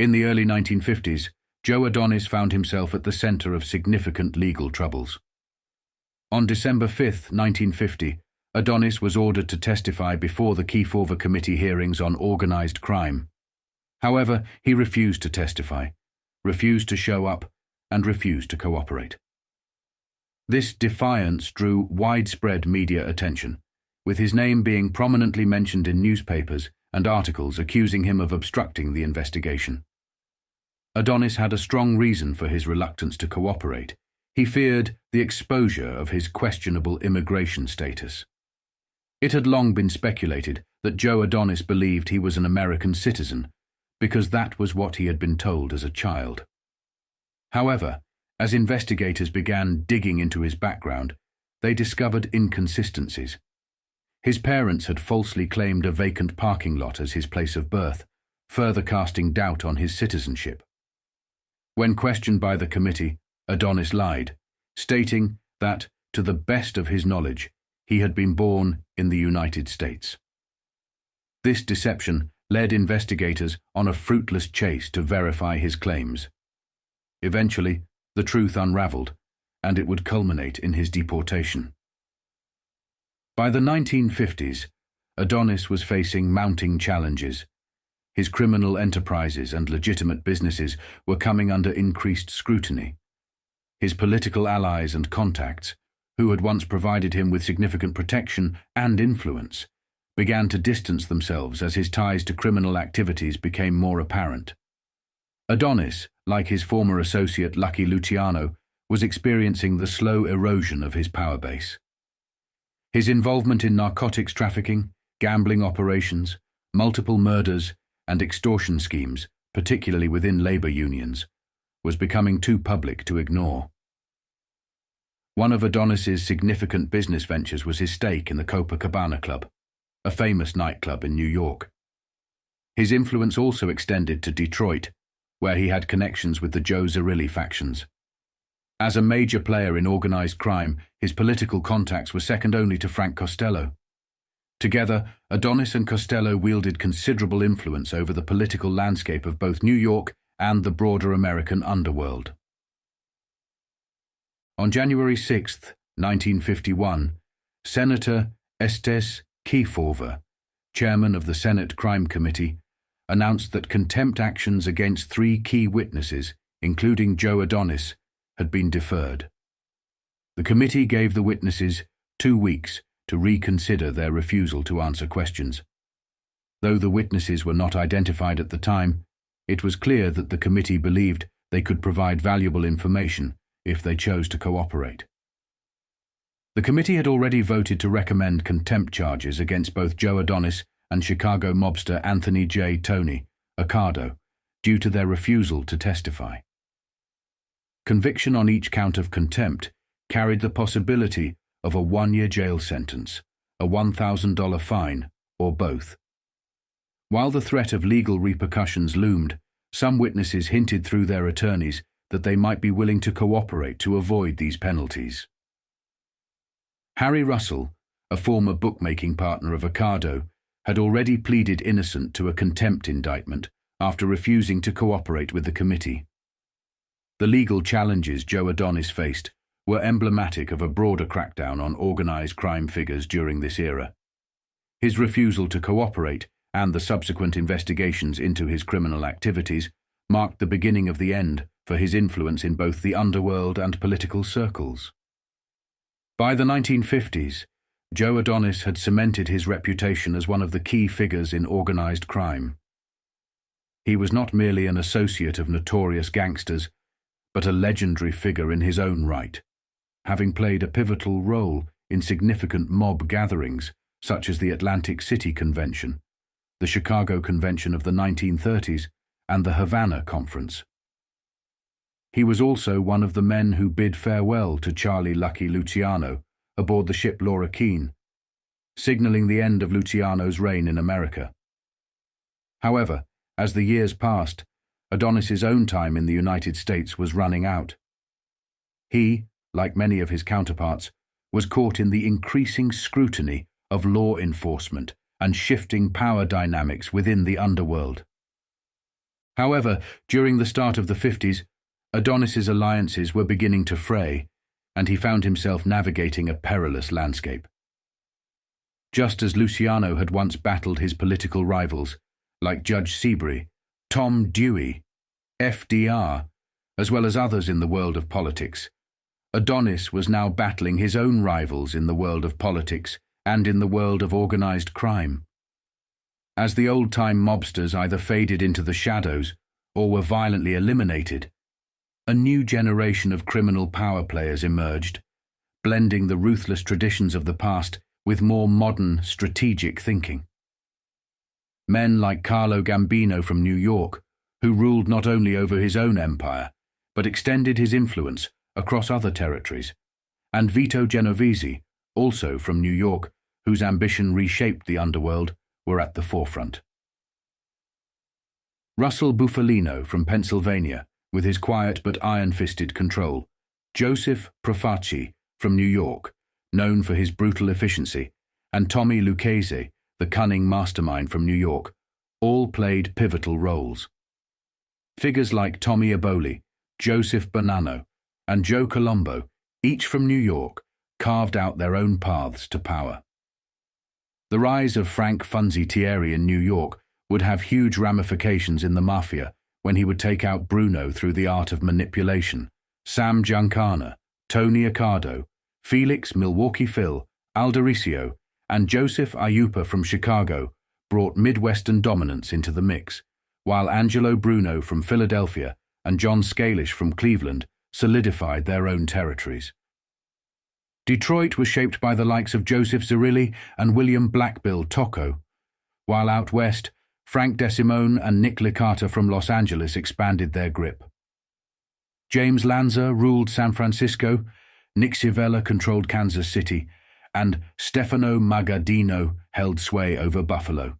In the early 1950s, Joe Adonis found himself at the center of significant legal troubles. On December 5, 1950, Adonis was ordered to testify before the Kefauver Committee hearings on organized crime. However, he refused to testify, refused to show up, and refused to cooperate. This defiance drew widespread media attention, with his name being prominently mentioned in newspapers and articles accusing him of obstructing the investigation. Adonis had a strong reason for his reluctance to cooperate. He feared the exposure of his questionable immigration status. It had long been speculated that Joe Adonis believed he was an American citizen, because that was what he had been told as a child. However, as investigators began digging into his background, they discovered inconsistencies. His parents had falsely claimed a vacant parking lot as his place of birth, further casting doubt on his citizenship. When questioned by the committee, Adonis lied, stating that, to the best of his knowledge, he had been born in the United States. This deception led investigators on a fruitless chase to verify his claims. Eventually, the truth unraveled, and it would culminate in his deportation. By the 1950s, Adonis was facing mounting challenges. His criminal enterprises and legitimate businesses were coming under increased scrutiny. His political allies and contacts, who had once provided him with significant protection and influence, began to distance themselves as his ties to criminal activities became more apparent. Adonis, like his former associate Lucky Luciano, was experiencing the slow erosion of his power base. His involvement in narcotics trafficking, gambling operations, multiple murders, and extortion schemes, particularly within labor unions, was becoming too public to ignore. One of Adonis's significant business ventures was his stake in the Copacabana Club, a famous nightclub in New York. His influence also extended to Detroit, where he had connections with the Joe Zerilli factions. As a major player in organized crime, his political contacts were second only to Frank Costello. Together, Adonis and Costello wielded considerable influence over the political landscape of both New York and the broader American underworld. On January 6, 1951, Senator Estes Kefauver, chairman of the Senate Crime Committee, announced that contempt actions against 3 key witnesses, including Joe Adonis, had been deferred. The committee gave the witnesses 2 weeks to reconsider their refusal to answer questions. Though the witnesses were not identified at the time, it was clear that the committee believed they could provide valuable information if they chose to cooperate. The committee had already voted to recommend contempt charges against both Joe Adonis and Chicago mobster Anthony J. Tony Accardo due to their refusal to testify. Conviction on each count of contempt carried the possibility of a 1-year jail sentence, a $1,000 fine, or both. While the threat of legal repercussions loomed, some witnesses hinted through their attorneys that they might be willing to cooperate to avoid these penalties. Harry Russell, a former bookmaking partner of Accardo, had already pleaded innocent to a contempt indictment after refusing to cooperate with the committee. The legal challenges Joe Adonis faced were emblematic of a broader crackdown on organized crime figures during this era. His refusal to cooperate and the subsequent investigations into his criminal activities marked the beginning of the end for his influence in both the underworld and political circles. By the 1950s, Joe Adonis had cemented his reputation as one of the key figures in organized crime. He was not merely an associate of notorious gangsters, but a legendary figure in his own right, having played a pivotal role in significant mob gatherings such as the Atlantic City Convention, the Chicago Convention of the 1930s, and the Havana Conference. He was also one of the men who bid farewell to Charlie Lucky Luciano aboard the ship Laura Keene, signaling the end of Luciano's reign in America. However, as the years passed, Adonis's own time in the United States was running out. He, like many of his counterparts, was caught in the increasing scrutiny of law enforcement and shifting power dynamics within the underworld. However, during the start of the 50s, Adonis's alliances were beginning to fray, and he found himself navigating a perilous landscape. Just as Luciano had once battled his political rivals, like Judge Seabury, Tom Dewey, FDR, as well as others in the world of politics, Adonis was now battling his own rivals in the world of politics and in the world of organized crime. As the old-time mobsters either faded into the shadows or were violently eliminated, a new generation of criminal power players emerged, blending the ruthless traditions of the past with more modern, strategic thinking. Men like Carlo Gambino from New York, who ruled not only over his own empire, but extended his influence across other territories, and Vito Genovese, also from New York, whose ambition reshaped the underworld, were at the forefront. Russell Bufalino from Pennsylvania, with his quiet but iron-fisted control, Joseph Profaci from New York, known for his brutal efficiency, and Tommy Lucchese, the cunning mastermind from New York, all played pivotal roles. Figures like Tommy Eboli, Joseph Bonanno, and Joe Colombo, each from New York, carved out their own paths to power. The rise of Frank Funzi Thierry in New York would have huge ramifications in the Mafia when he would take out Bruno through the art of manipulation, Sam Giancana, Tony Accardo, Felix Milwaukee Phil, Aldericio, and Joseph Ayupa from Chicago brought Midwestern dominance into the mix, while Angelo Bruno from Philadelphia and John Scalish from Cleveland solidified their own territories. Detroit was shaped by the likes of Joseph Zerilli and William Blackbill Tocco, while out west, Frank DeSimone and Nick Licata from Los Angeles expanded their grip. James Lanza ruled San Francisco, Nick Civella controlled Kansas City, and Stefano Magaddino held sway over Buffalo.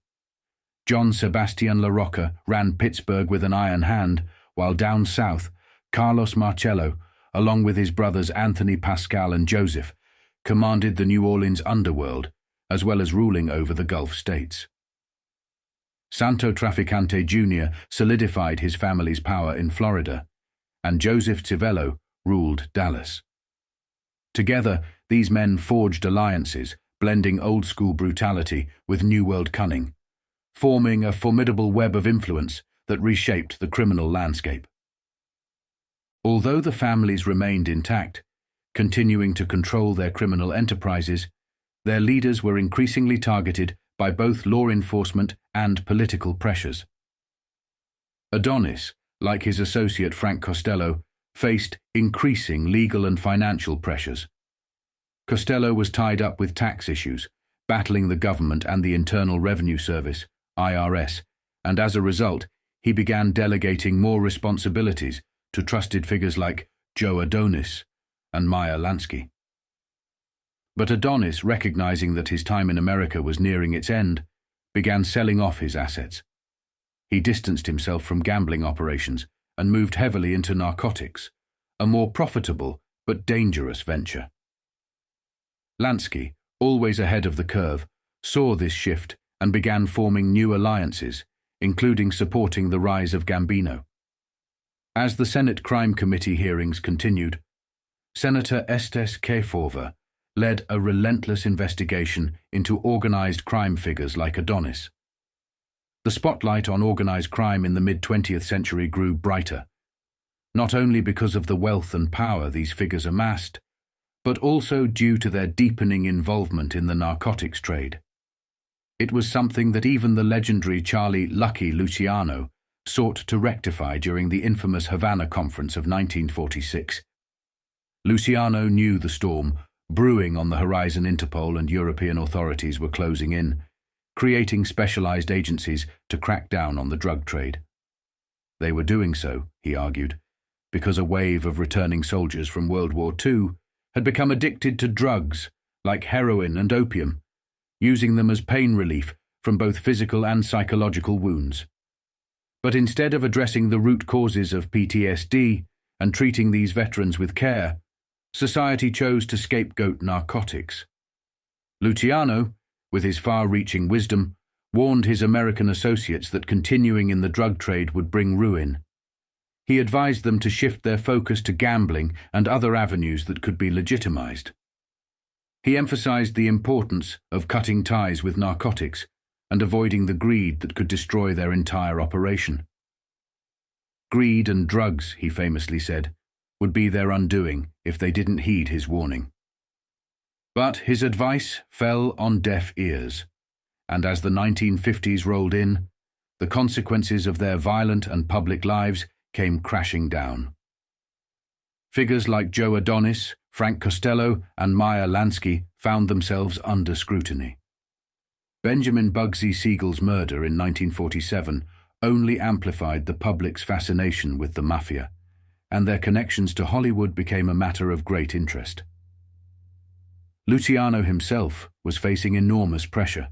John Sebastian LaRocca ran Pittsburgh with an iron hand, while down south, Carlos Marcello, along with his brothers Anthony Pascal and Joseph, commanded the New Orleans underworld, as well as ruling over the Gulf states. Santo Traficante Jr. solidified his family's power in Florida, and Joseph Civello ruled Dallas. Together, these men forged alliances, blending old-school brutality with New World cunning, forming a formidable web of influence that reshaped the criminal landscape. Although the families remained intact, continuing to control their criminal enterprises, their leaders were increasingly targeted by both law enforcement and political pressures. Adonis, like his associate Frank Costello, faced increasing legal and financial pressures. Costello was tied up with tax issues, battling the government and the Internal Revenue Service, IRS, and as a result, he began delegating more responsibilities to trusted figures like Joe Adonis and Meyer Lansky. But Adonis, recognizing that his time in America was nearing its end, began selling off his assets. He distanced himself from gambling operations and moved heavily into narcotics, a more profitable but dangerous venture. Lansky, always ahead of the curve, saw this shift and began forming new alliances, including supporting the rise of Gambino. As the Senate Crime Committee hearings continued, Senator Estes Kefauver led a relentless investigation into organized crime figures like Adonis. The spotlight on organized crime in the mid-20th century grew brighter, not only because of the wealth and power these figures amassed, but also due to their deepening involvement in the narcotics trade. It was something that even the legendary Charlie "Lucky" Luciano sought to rectify during the infamous Havana Conference of 1946. Luciano knew the storm brewing on the horizon. Interpol and European authorities were closing in, creating specialized agencies to crack down on the drug trade. They were doing so, he argued, because a wave of returning soldiers from World War II had become addicted to drugs like heroin and opium, using them as pain relief from both physical and psychological wounds. But instead of addressing the root causes of PTSD and treating these veterans with care, society chose to scapegoat narcotics. Luciano, with his far-reaching wisdom, warned his American associates that continuing in the drug trade would bring ruin. He advised them to shift their focus to gambling and other avenues that could be legitimized. He emphasized the importance of cutting ties with narcotics and avoiding the greed that could destroy their entire operation. Greed and drugs, he famously said, would be their undoing if they didn't heed his warning. But his advice fell on deaf ears, and as the 1950s rolled in, the consequences of their violent and public lives came crashing down. Figures like Joe Adonis, Frank Costello, and Meyer Lansky found themselves under scrutiny. Benjamin Bugsy Siegel's murder in 1947 only amplified the public's fascination with the Mafia, and their connections to Hollywood became a matter of great interest. Luciano himself was facing enormous pressure,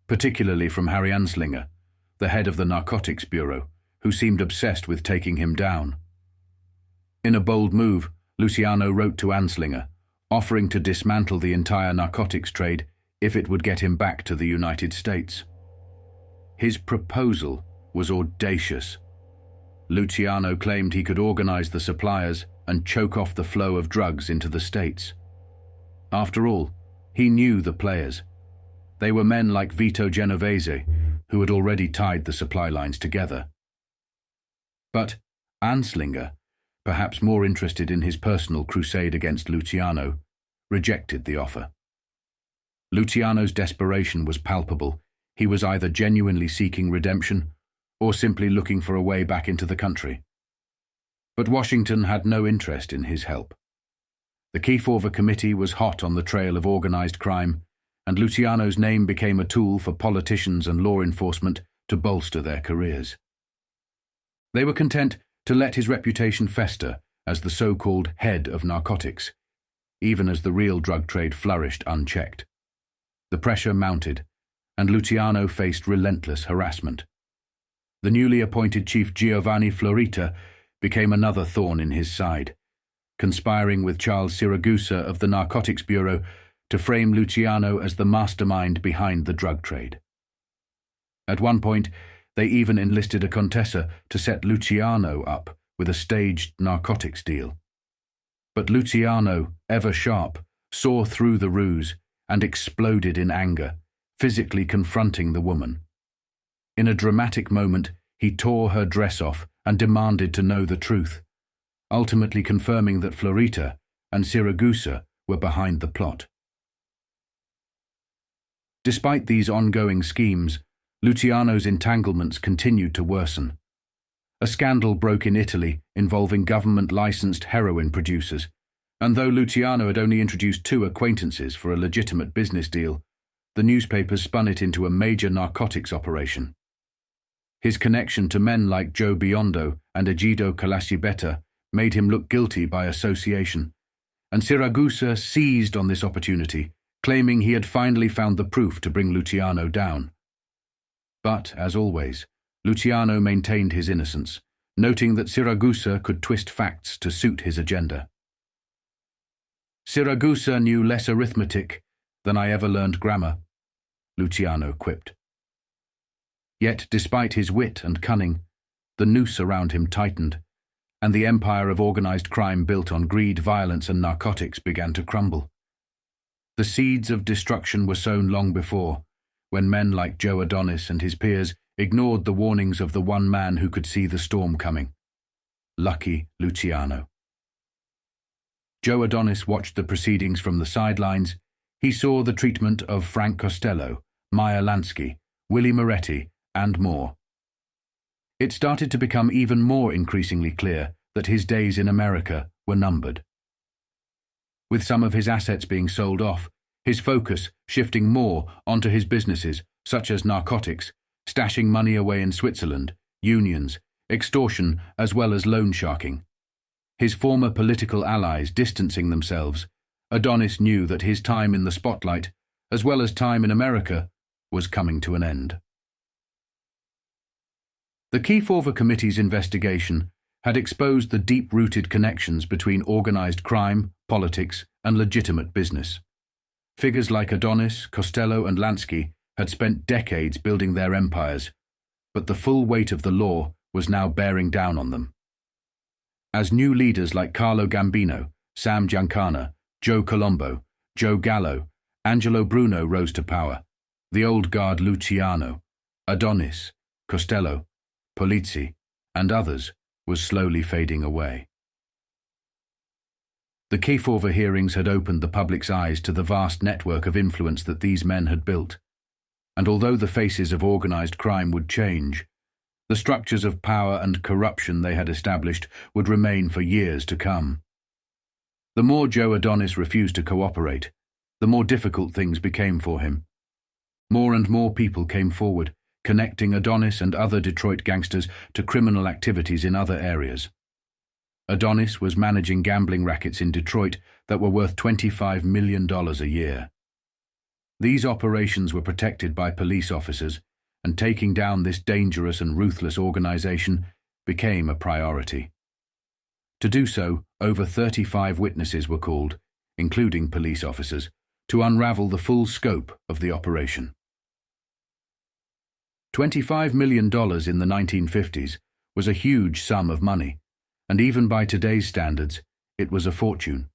particularly from Harry Anslinger, the head of the Narcotics Bureau, who seemed obsessed with taking him down. In a bold move, Luciano wrote to Anslinger, offering to dismantle the entire narcotics trade if it would get him back to the United States. His proposal was audacious. Luciano claimed he could organize the suppliers and choke off the flow of drugs into the States. After all, he knew the players. They were men like Vito Genovese, who had already tied the supply lines together. But Anslinger, perhaps more interested in his personal crusade against Luciano, rejected the offer. Luciano's desperation was palpable. He was either genuinely seeking redemption or simply looking for a way back into the country. But Washington had no interest in his help. The Kefauver Committee was hot on the trail of organized crime, and Luciano's name became a tool for politicians and law enforcement to bolster their careers. They were content to let his reputation fester as the so-called head of narcotics, even as the real drug trade flourished unchecked. The pressure mounted, and Luciano faced relentless harassment. The newly appointed chief Giovanni Florita became another thorn in his side, conspiring with Charles Siragusa of the Narcotics Bureau to frame Luciano as the mastermind behind the drug trade. At one point, they even enlisted a Contessa to set Luciano up with a staged narcotics deal. But Luciano, ever sharp, saw through the ruse and exploded in anger, physically confronting the woman. In a dramatic moment, he tore her dress off and demanded to know the truth, ultimately confirming that Florita and Siragusa were behind the plot. Despite these ongoing schemes, Luciano's entanglements continued to worsen. A scandal broke in Italy involving government-licensed heroin producers, and though Luciano had only introduced 2 acquaintances for a legitimate business deal, the newspapers spun it into a major narcotics operation. His connection to men like Joe Biondo and Egidio Calascibetta made him look guilty by association, and Siragusa seized on this opportunity, claiming he had finally found the proof to bring Luciano down. But, as always, Luciano maintained his innocence, noting that Siragusa could twist facts to suit his agenda. "Siragusa knew less arithmetic than I ever learned grammar," Luciano quipped. Yet, despite his wit and cunning, the noose around him tightened, and the empire of organized crime built on greed, violence, and narcotics began to crumble. The seeds of destruction were sown long before, when men like Joe Adonis and his peers ignored the warnings of the one man who could see the storm coming. Lucky Luciano. Joe Adonis watched the proceedings from the sidelines. He saw the treatment of Frank Costello, Meyer Lansky, Willie Moretti, and more. It started to become even more increasingly clear that his days in America were numbered. With some of his assets being sold off, his focus shifting more onto his businesses, such as narcotics, stashing money away in Switzerland, unions, extortion, as well as loan sharking. His former political allies distancing themselves, Adonis knew that his time in the spotlight, as well as time in America, was coming to an end. The Kefauver Committee's investigation had exposed the deep-rooted connections between organized crime, politics, and legitimate business. Figures like Adonis, Costello, and Lansky had spent decades building their empires, but the full weight of the law was now bearing down on them. As new leaders like Carlo Gambino, Sam Giancana, Joe Colombo, Joe Gallo, Angelo Bruno rose to power, the old guard Luciano, Adonis, Costello, Polizzi, and others was slowly fading away. The Kefauver hearings had opened the public's eyes to the vast network of influence that these men had built, and although the faces of organized crime would change, the structures of power and corruption they had established would remain for years to come. The more Joe Adonis refused to cooperate, the more difficult things became for him. More and more people came forward, connecting Adonis and other Detroit gangsters to criminal activities in other areas. Adonis was managing gambling rackets in Detroit that were worth $25 million a year. These operations were protected by police officers, and taking down this dangerous and ruthless organization became a priority. To do so, over 35 witnesses were called, including police officers, to unravel the full scope of the operation. $25 million in the 1950s was a huge sum of money, and even by today's standards, it was a fortune.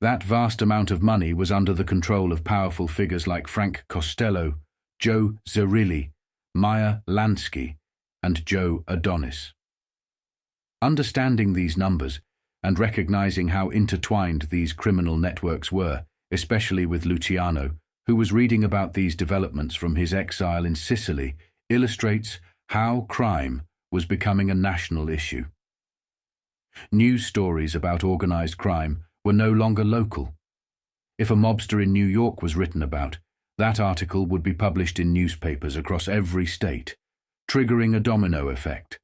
That vast amount of money was under the control of powerful figures like Frank Costello, Joe Zerilli, Maya Lansky, and Joe Adonis. Understanding these numbers and recognizing how intertwined these criminal networks were, especially with Luciano, who was reading about these developments from his exile in Sicily, illustrates how crime was becoming a national issue. News stories about organized crime were no longer local. If a mobster in New York was written about, that article would be published in newspapers across every state, triggering a domino effect.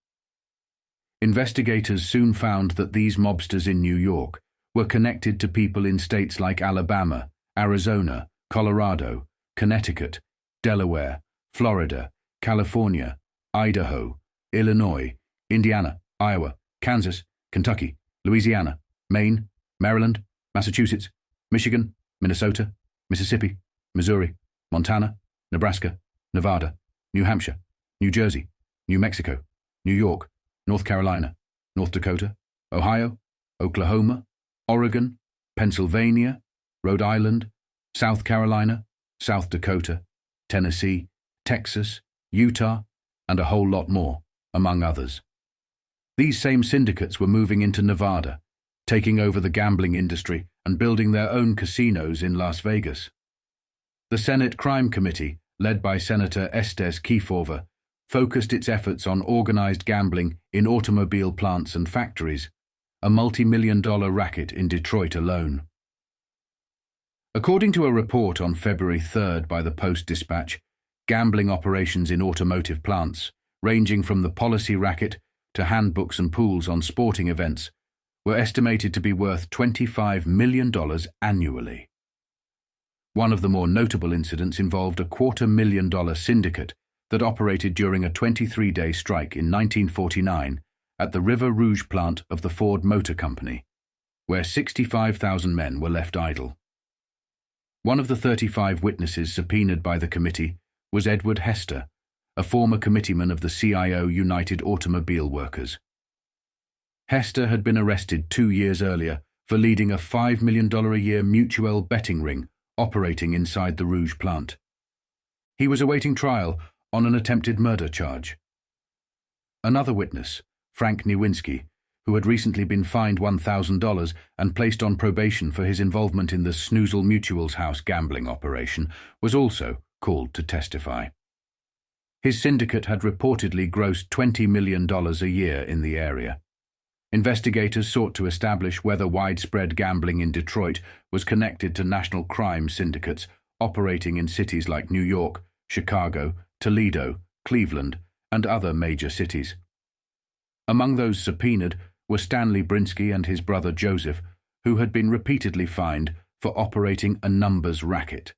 Investigators soon found that these mobsters in New York were connected to people in states like Alabama, Arizona, Colorado, Connecticut, Delaware, Florida, California, Idaho, Illinois, Indiana, Iowa, Kansas, Kentucky, Louisiana, Maine, Maryland, Massachusetts, Michigan, Minnesota, Mississippi, Missouri, Montana, Nebraska, Nevada, New Hampshire, New Jersey, New Mexico, New York, North Carolina, North Dakota, Ohio, Oklahoma, Oregon, Pennsylvania, Rhode Island, South Carolina, South Dakota, Tennessee, Texas, Utah, and a whole lot more, among others. These same syndicates were moving into Nevada, taking over the gambling industry and building their own casinos in Las Vegas. The Senate Crime Committee, led by Senator Estes Kefauver, focused its efforts on organized gambling in automobile plants and factories, a multi-million-dollar racket in Detroit alone. According to a report on February 3rd by the Post-Dispatch, gambling operations in automotive plants, ranging from the policy racket to handbooks and pools on sporting events, were estimated to be worth $25 million annually. One of the more notable incidents involved a $250,000 syndicate that operated during a 23-day strike in 1949 at the River Rouge plant of the Ford Motor Company, where 65,000 men were left idle. One of the 35 witnesses subpoenaed by the committee was Edward Hester, a former committeeman of the CIO United Automobile Workers. Hester had been arrested 2 years earlier for leading a $5 million a year mutuel betting ring operating inside the Rouge plant. He was awaiting trial on an attempted murder charge. Another witness, Frank Nowinski, who had recently been fined $1,000 and placed on probation for his involvement in the Snoozle Mutual's house gambling operation, was also called to testify. His syndicate had reportedly grossed $20 million a year in the area. Investigators sought to establish whether widespread gambling in Detroit was connected to national crime syndicates operating in cities like New York, Chicago, Toledo, Cleveland, and other major cities. Among those subpoenaed were Stanley Brinsky and his brother Joseph, who had been repeatedly fined for operating a numbers racket.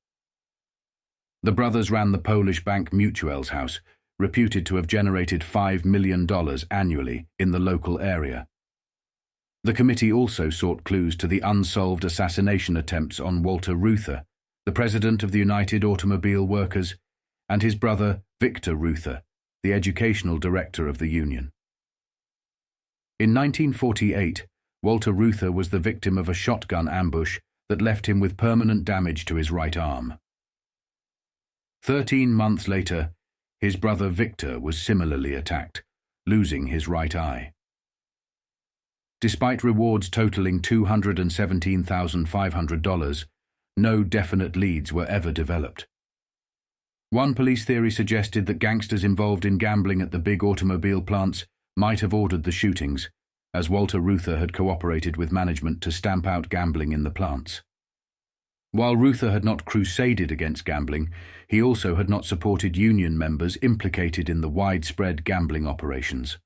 The brothers ran the Polish bank Mutuel's house, reputed to have generated $5 million annually in the local area. The committee also sought clues to the unsolved assassination attempts on Walter Reuther, the president of the United Automobile Workers, and his brother Victor Reuther, the educational director of the union. In 1948, Walter Reuther was the victim of a shotgun ambush that left him with permanent damage to his right arm. 13 months later, his brother Victor was similarly attacked, losing his right eye. Despite rewards totaling $217,500, no definite leads were ever developed. One police theory suggested that gangsters involved in gambling at the big automobile plants might have ordered the shootings, as Walter Reuther had cooperated with management to stamp out gambling in the plants. While Reuther had not crusaded against gambling, he also had not supported union members implicated in the widespread gambling operations.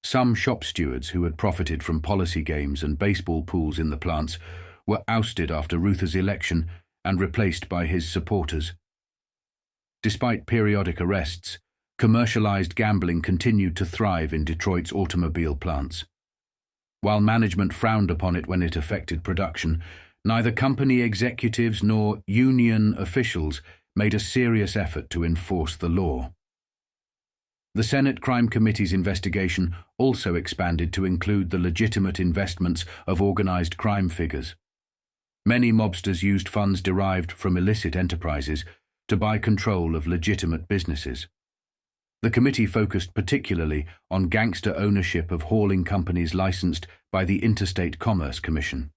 Some shop stewards who had profited from policy games and baseball pools in the plants were ousted after Reuther's election and replaced by his supporters. Despite periodic arrests, commercialized gambling continued to thrive in Detroit's automobile plants. While management frowned upon it when it affected production, neither company executives nor union officials made a serious effort to enforce the law. The Senate Crime Committee's investigation also expanded to include the legitimate investments of organized crime figures. Many mobsters used funds derived from illicit enterprises to buy control of legitimate businesses. The committee focused particularly on gangster ownership of hauling companies licensed by the Interstate Commerce Commission.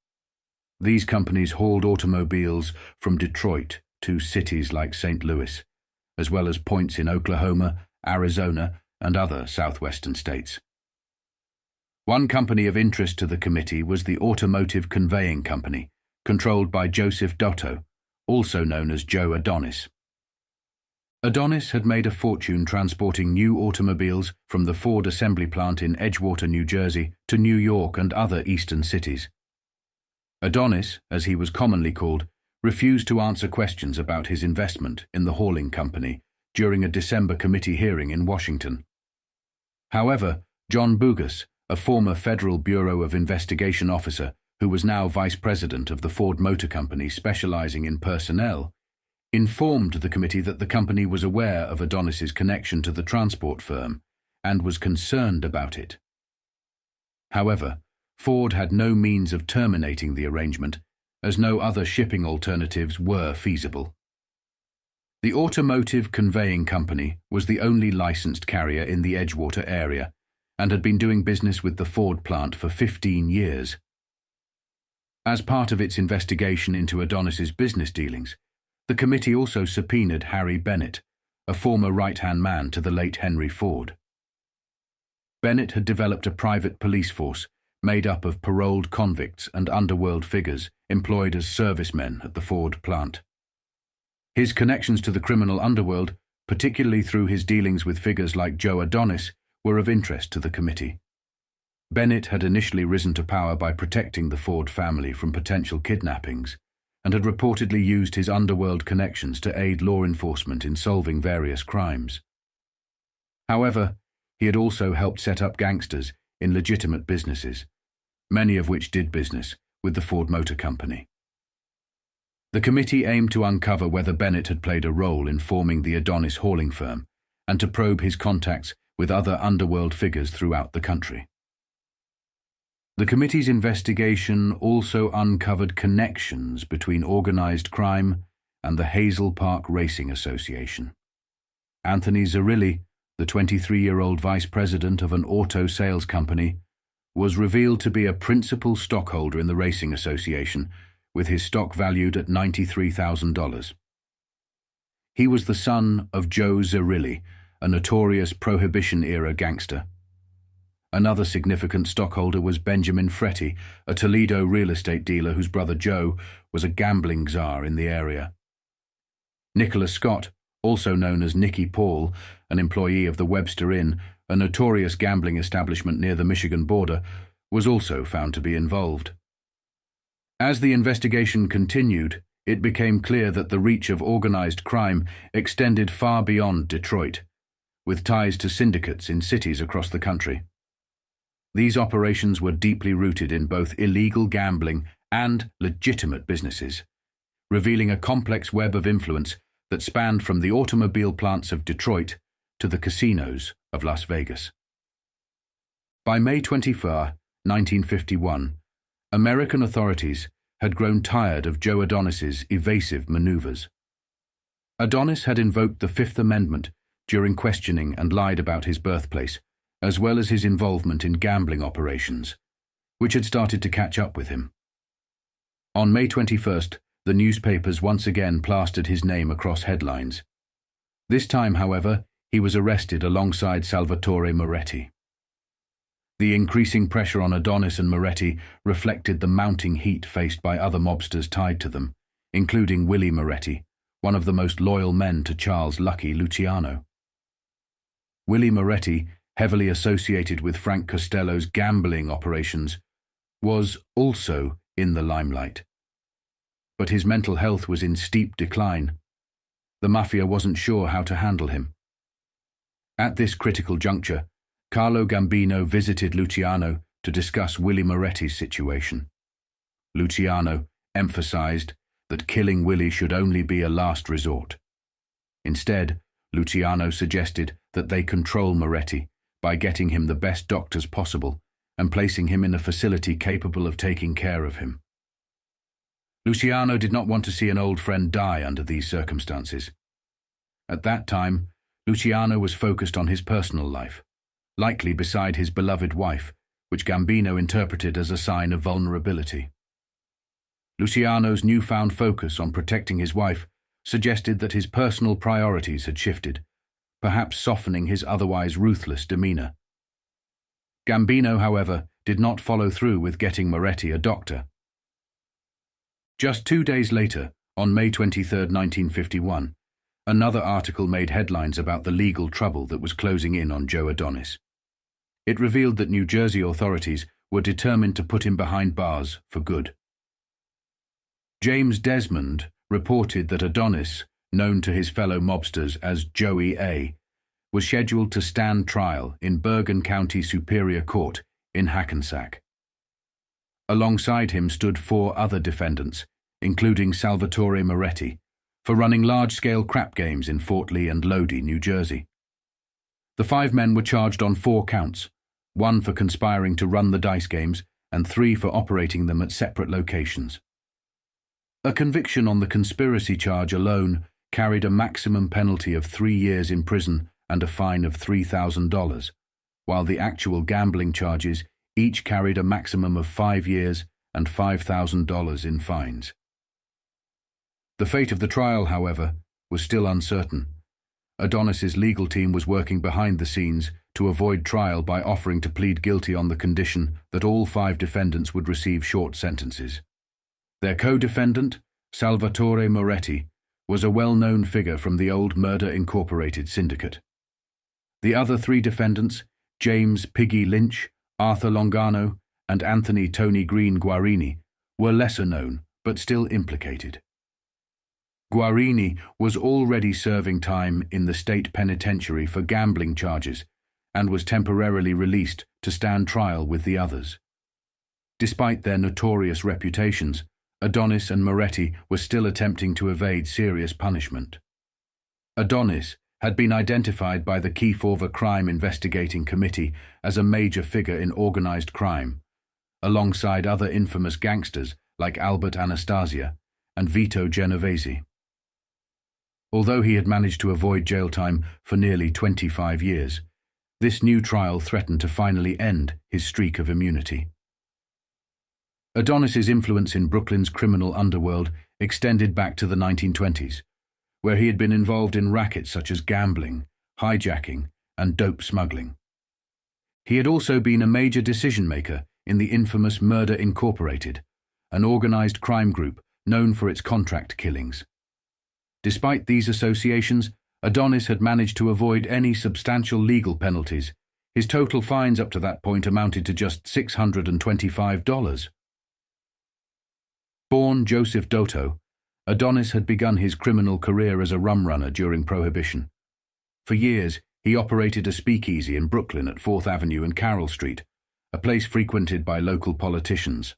These companies hauled automobiles from Detroit to cities like St. Louis, as well as points in Oklahoma, Arizona, and other southwestern states. One company of interest to the committee was the Automotive Conveying Company, controlled by Joseph Dotto, also known as Joe Adonis. Adonis had made a fortune transporting new automobiles from the Ford assembly plant in Edgewater, New Jersey, to New York and other eastern cities. Adonis, as he was commonly called, refused to answer questions about his investment in the hauling company during a December committee hearing in Washington. However, John Bogus, a former Federal Bureau of Investigation officer who was now vice president of the Ford Motor Company specializing in personnel, informed the committee that the company was aware of Adonis's connection to the transport firm and was concerned about it. However, Ford had no means of terminating the arrangement, as no other shipping alternatives were feasible. The Automotive Conveying Company was the only licensed carrier in the Edgewater area and had been doing business with the Ford plant for 15 years. As part of its investigation into Adonis's business dealings, the committee also subpoenaed Harry Bennett, a former right-hand man to the late Henry Ford. Bennett had developed a private police force made up of paroled convicts and underworld figures employed as servicemen at the Ford plant. His connections to the criminal underworld, particularly through his dealings with figures like Joe Adonis, were of interest to the committee. Bennett had initially risen to power by protecting the Ford family from potential kidnappings, and had reportedly used his underworld connections to aid law enforcement in solving various crimes. However, he had also helped set up gangsters in legitimate businesses, many of which did business with the Ford Motor Company. The committee aimed to uncover whether Bennett had played a role in forming the Adonis hauling firm and to probe his contacts with other underworld figures throughout the country. The committee's investigation also uncovered connections between organized crime and the Hazel Park Racing Association. Anthony Zerilli, the 23-year-old vice president of an auto sales company, was revealed to be a principal stockholder in the racing association, with his stock valued at $93,000. He was the son of Joe Zerilli, a notorious Prohibition-era gangster. Another significant stockholder was Benjamin Fretty, a Toledo real estate dealer whose brother Joe was a gambling czar in the area. Nicholas Scott, also known as Nicky Paul, an employee of the Webster Inn, a notorious gambling establishment near the Michigan border, was also found to be involved. As the investigation continued, it became clear that the reach of organized crime extended far beyond Detroit, with ties to syndicates in cities across the country. These operations were deeply rooted in both illegal gambling and legitimate businesses, revealing a complex web of influence that spanned from the automobile plants of Detroit to the casinos of Las Vegas. By May 24, 1951, American authorities had grown tired of Joe Adonis's evasive maneuvers. Adonis had invoked the Fifth Amendment during questioning and lied about his birthplace, as well as his involvement in gambling operations, which had started to catch up with him. On May 21st, the newspapers once again plastered his name across headlines. This time, however, he was arrested alongside Salvatore Moretti. The increasing pressure on Adonis and Moretti reflected the mounting heat faced by other mobsters tied to them, including Willie Moretti, one of the most loyal men to Charles "Lucky" Luciano. Willie Moretti, heavily associated with Frank Costello's gambling operations, was also in the limelight. But his mental health was in steep decline. The Mafia wasn't sure how to handle him. At this critical juncture, Carlo Gambino visited Luciano to discuss Willie Moretti's situation. Luciano emphasized that killing Willie should only be a last resort. Instead, Luciano suggested that they control Moretti by getting him the best doctors possible and placing him in a facility capable of taking care of him. Luciano did not want to see an old friend die under these circumstances. At that time, Luciano was focused on his personal life, likely beside his beloved wife, which Gambino interpreted as a sign of vulnerability. Luciano's newfound focus on protecting his wife suggested that his personal priorities had shifted, perhaps softening his otherwise ruthless demeanor. Gambino, however, did not follow through with getting Moretti a doctor. Just 2 days later, on May 23, 1951, another article made headlines about the legal trouble that was closing in on Joe Adonis. It revealed that New Jersey authorities were determined to put him behind bars for good. James Desmond reported that Adonis, known to his fellow mobsters as Joey A., was scheduled to stand trial in Bergen County Superior Court in Hackensack. Alongside him stood 4 other defendants, including Salvatore Moretti, for running large-scale crap games in Fort Lee and Lodi, New Jersey. The 5 men were charged on 4 counts, 1 for conspiring to run the dice games and 3 for operating them at separate locations. A conviction on the conspiracy charge alone carried a maximum penalty of 3 years in prison and a fine of $3,000, while the actual gambling charges each carried a maximum of 5 years and $5,000 in fines. The fate of the trial, however, was still uncertain. Adonis's legal team was working behind the scenes to avoid trial by offering to plead guilty on the condition that all 5 defendants would receive short sentences. Their co-defendant, Salvatore Moretti, was a well-known figure from the old Murder Incorporated syndicate. The other 3 defendants, James Piggy Lynch, Arthur Longano, and Anthony Tony Green Guarini, were lesser known but still implicated. Guarini was already serving time in the state penitentiary for gambling charges and was temporarily released to stand trial with the others. Despite their notorious reputations, Adonis and Moretti were still attempting to evade serious punishment. Adonis had been identified by the Kefauver Crime Investigating Committee as a major figure in organized crime, alongside other infamous gangsters like Albert Anastasia and Vito Genovese. Although he had managed to avoid jail time for nearly 25 years, this new trial threatened to finally end his streak of immunity. Adonis's influence in Brooklyn's criminal underworld extended back to the 1920s, where he had been involved in rackets such as gambling, hijacking, and dope smuggling. He had also been a major decision-maker in the infamous Murder Incorporated, an organized crime group known for its contract killings. Despite these associations, Adonis had managed to avoid any substantial legal penalties. His total fines up to that point amounted to just $625. Born Joseph Dotto, Adonis had begun his criminal career as a rum runner during Prohibition. For years, he operated a speakeasy in Brooklyn at 4th Avenue and Carroll Street, a place frequented by local politicians.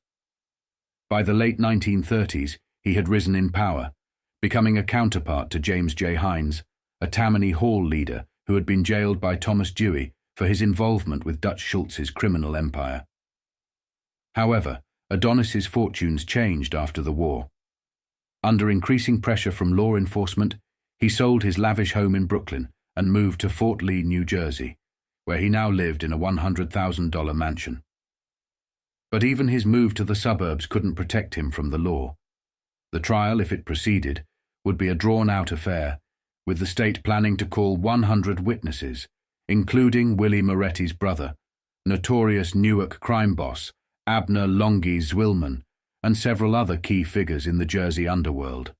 By the late 1930s, he had risen in power, becoming a counterpart to James J. Hines, a Tammany Hall leader who had been jailed by Thomas Dewey for his involvement with Dutch Schultz's criminal empire. However, Adonis's fortunes changed after the war. Under increasing pressure from law enforcement, he sold his lavish home in Brooklyn and moved to Fort Lee, New Jersey, where he now lived in a $100,000 mansion. But even his move to the suburbs couldn't protect him from the law. The trial, if it proceeded, would be a drawn-out affair, with the state planning to call 100 witnesses, including Willie Moretti's brother, notorious Newark crime boss Abner Longy Zwillman, and several other key figures in the Jersey underworld.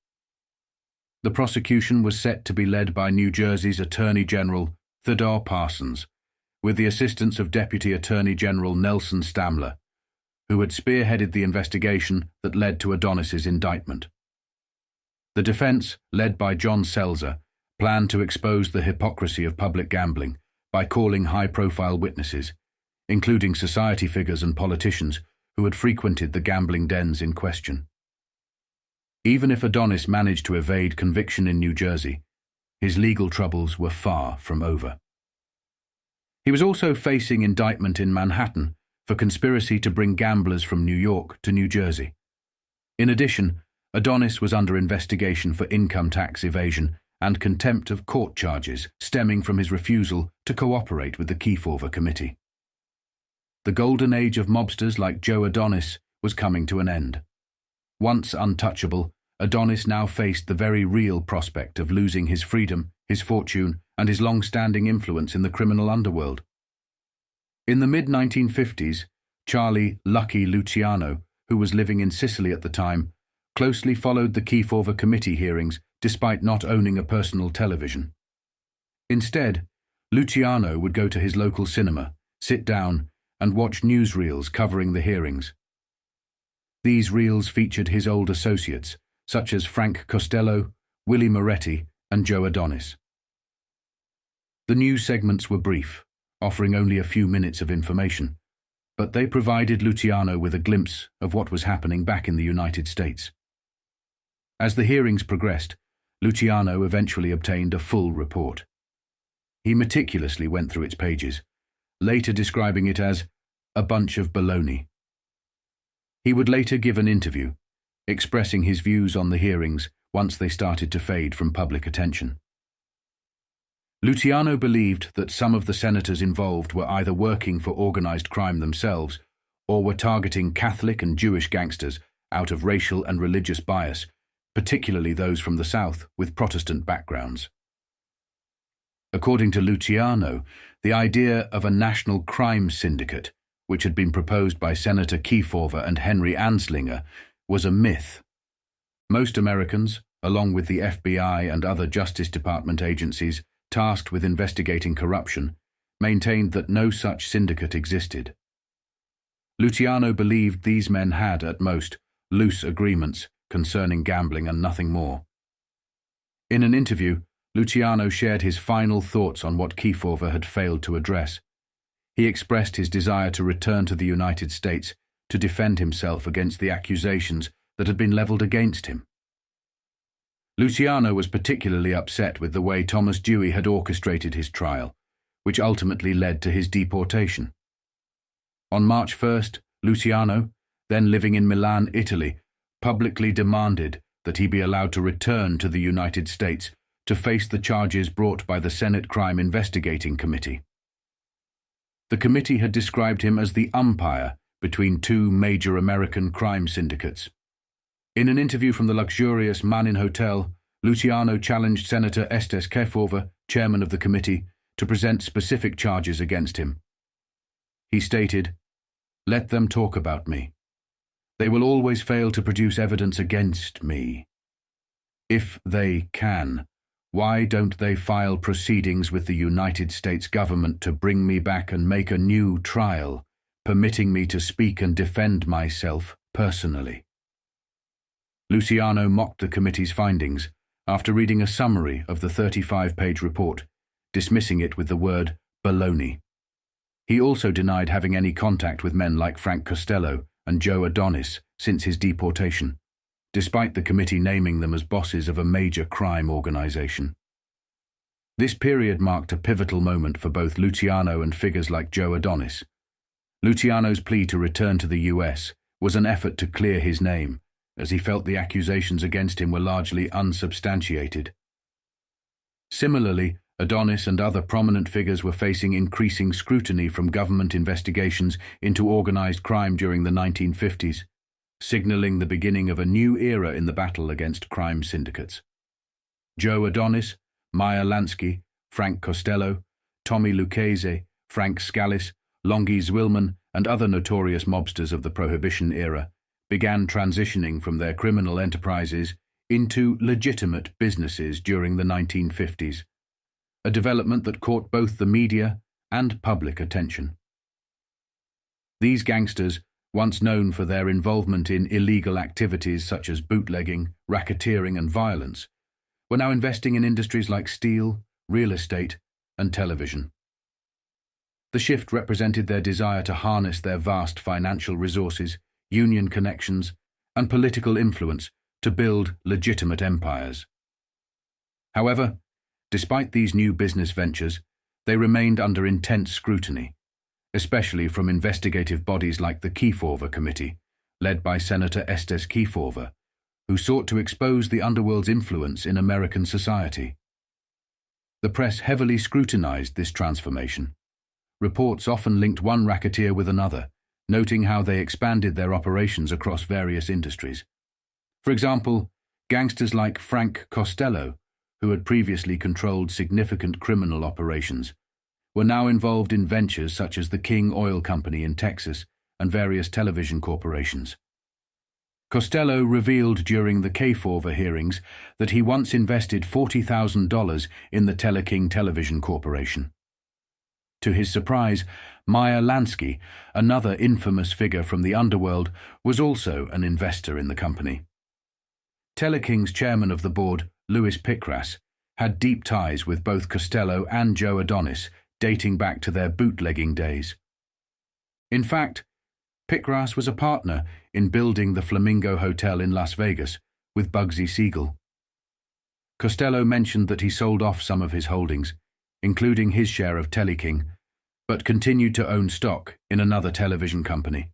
The prosecution was set to be led by New Jersey's Attorney General Theodore Parsons, with the assistance of Deputy Attorney General Nelson Stamler, who had spearheaded the investigation that led to Adonis's indictment. The defense, led by John Selzer, planned to expose the hypocrisy of public gambling by calling high-profile witnesses, including society figures and politicians who had frequented the gambling dens in question. Even if Adonis managed to evade conviction in New Jersey, his legal troubles were far from over. He was also facing indictment in Manhattan for conspiracy to bring gamblers from New York to New Jersey. In addition, Adonis was under investigation for income tax evasion and contempt of court charges stemming from his refusal to cooperate with the Kefauver Committee. The golden age of mobsters like Joe Adonis was coming to an end. Once untouchable, Adonis now faced the very real prospect of losing his freedom, his fortune, and his long-standing influence in the criminal underworld. In the mid-1950s, Charlie "Lucky" Luciano, who was living in Sicily at the time, closely followed the Kefauver Committee hearings despite not owning a personal television. Instead, Luciano would go to his local cinema, sit down, and watch newsreels covering the hearings. These reels featured his old associates, such as Frank Costello, Willie Moretti, and Joe Adonis. The news segments were brief, offering only a few minutes of information, but they provided Luciano with a glimpse of what was happening back in the United States. As the hearings progressed, Luciano eventually obtained a full report. He meticulously went through its pages, later describing it as a bunch of baloney. He would later give an interview, expressing his views on the hearings once they started to fade from public attention. Luciano believed that some of the senators involved were either working for organized crime themselves or were targeting Catholic and Jewish gangsters out of racial and religious bias, particularly those from the South with Protestant backgrounds. According to Luciano, the idea of a national crime syndicate, which had been proposed by Senator Kefauver and Henry Anslinger, was a myth. Most Americans, along with the FBI and other Justice Department agencies tasked with investigating corruption, maintained that no such syndicate existed. Luciano believed these men had, at most, loose agreements concerning gambling and nothing more. In an interview, Luciano shared his final thoughts on what Kefauver had failed to address. He expressed his desire to return to the United States to defend himself against the accusations that had been leveled against him. Luciano was particularly upset with the way Thomas Dewey had orchestrated his trial, which ultimately led to his deportation. On March 1st, Luciano, then living in Milan, Italy, publicly demanded that he be allowed to return to the United States to face the charges brought by the Senate Crime Investigating Committee. The committee had described him as the umpire between two major American crime syndicates. In an interview from the luxurious Manin Hotel, Luciano challenged Senator Estes Kefauver, chairman of the committee, to present specific charges against him. He stated, "Let them talk about me. They will always fail to produce evidence against me. If they can, why don't they file proceedings with the United States government to bring me back and make a new trial, permitting me to speak and defend myself personally?" Luciano mocked the committee's findings after reading a summary of the 35-page report, dismissing it with the word baloney. He also denied having any contact with men like Frank Costello and Joe Adonis since his deportation, despite the committee naming them as bosses of a major crime organization. This period marked a pivotal moment for both Luciano and figures like Joe Adonis. Luciano's plea to return to the US was an effort to clear his name, as he felt the accusations against him were largely unsubstantiated. Similarly, Adonis and other prominent figures were facing increasing scrutiny from government investigations into organized crime during the 1950s, signaling the beginning of a new era in the battle against crime syndicates. Joe Adonis, Meyer Lansky, Frank Costello, Tommy Lucchese, Frank Scalise, Longy Zwillman, and other notorious mobsters of the Prohibition era began transitioning from their criminal enterprises into legitimate businesses during the 1950s, a development that caught both the media and public attention. These gangsters, once known for their involvement in illegal activities such as bootlegging, racketeering, and violence, were now investing in industries like steel, real estate, and television. The shift represented their desire to harness their vast financial resources, union connections, and political influence to build legitimate empires. However, despite these new business ventures, they remained under intense scrutiny, especially from investigative bodies like the Kefauver Committee, led by Senator Estes Kefauver, who sought to expose the underworld's influence in American society. The press heavily scrutinized this transformation. Reports often linked one racketeer with another, noting how they expanded their operations across various industries. For example, gangsters like Frank Costello, who had previously controlled significant criminal operations, were now involved in ventures such as the King Oil Company in Texas and various television corporations. Costello revealed during the Kefauver hearings that he once invested $40,000 in the Teleking Television Corporation. To his surprise, Meyer Lansky, another infamous figure from the underworld, was also an investor in the company. Teleking's chairman of the board, Louis Pickras, had deep ties with both Costello and Joe Adonis, dating back to their bootlegging days. In fact, Pickras was a partner in building the Flamingo Hotel in Las Vegas with Bugsy Siegel. Costello mentioned that he sold off some of his holdings, including his share of Teleking, but continued to own stock in another television company.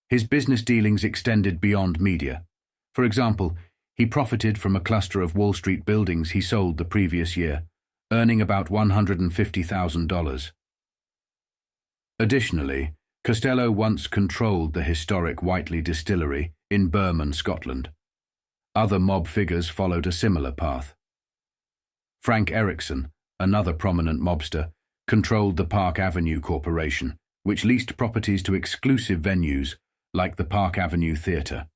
His business dealings extended beyond media. For example, he profited from a cluster of Wall Street buildings he sold the previous year, earning about $150,000. Additionally, Costello once controlled the historic Whiteley distillery in Burman, Scotland. Other mob figures followed a similar path. Frank Erickson, another prominent mobster, controlled the Park Avenue Corporation, which leased properties to exclusive venues like the Park Avenue Theater.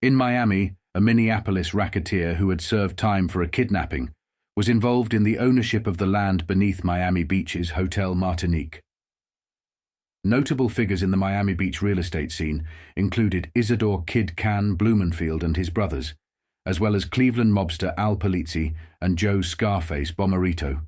In Miami, a Minneapolis racketeer who had served time for a kidnapping was involved in the ownership of the land beneath Miami Beach's Hotel Martinique. Notable figures in the Miami Beach real estate scene included Isidore Kid Can Blumenfield and his brothers, as well as Cleveland mobster Al Polizzi and Joe Scarface Bomarito.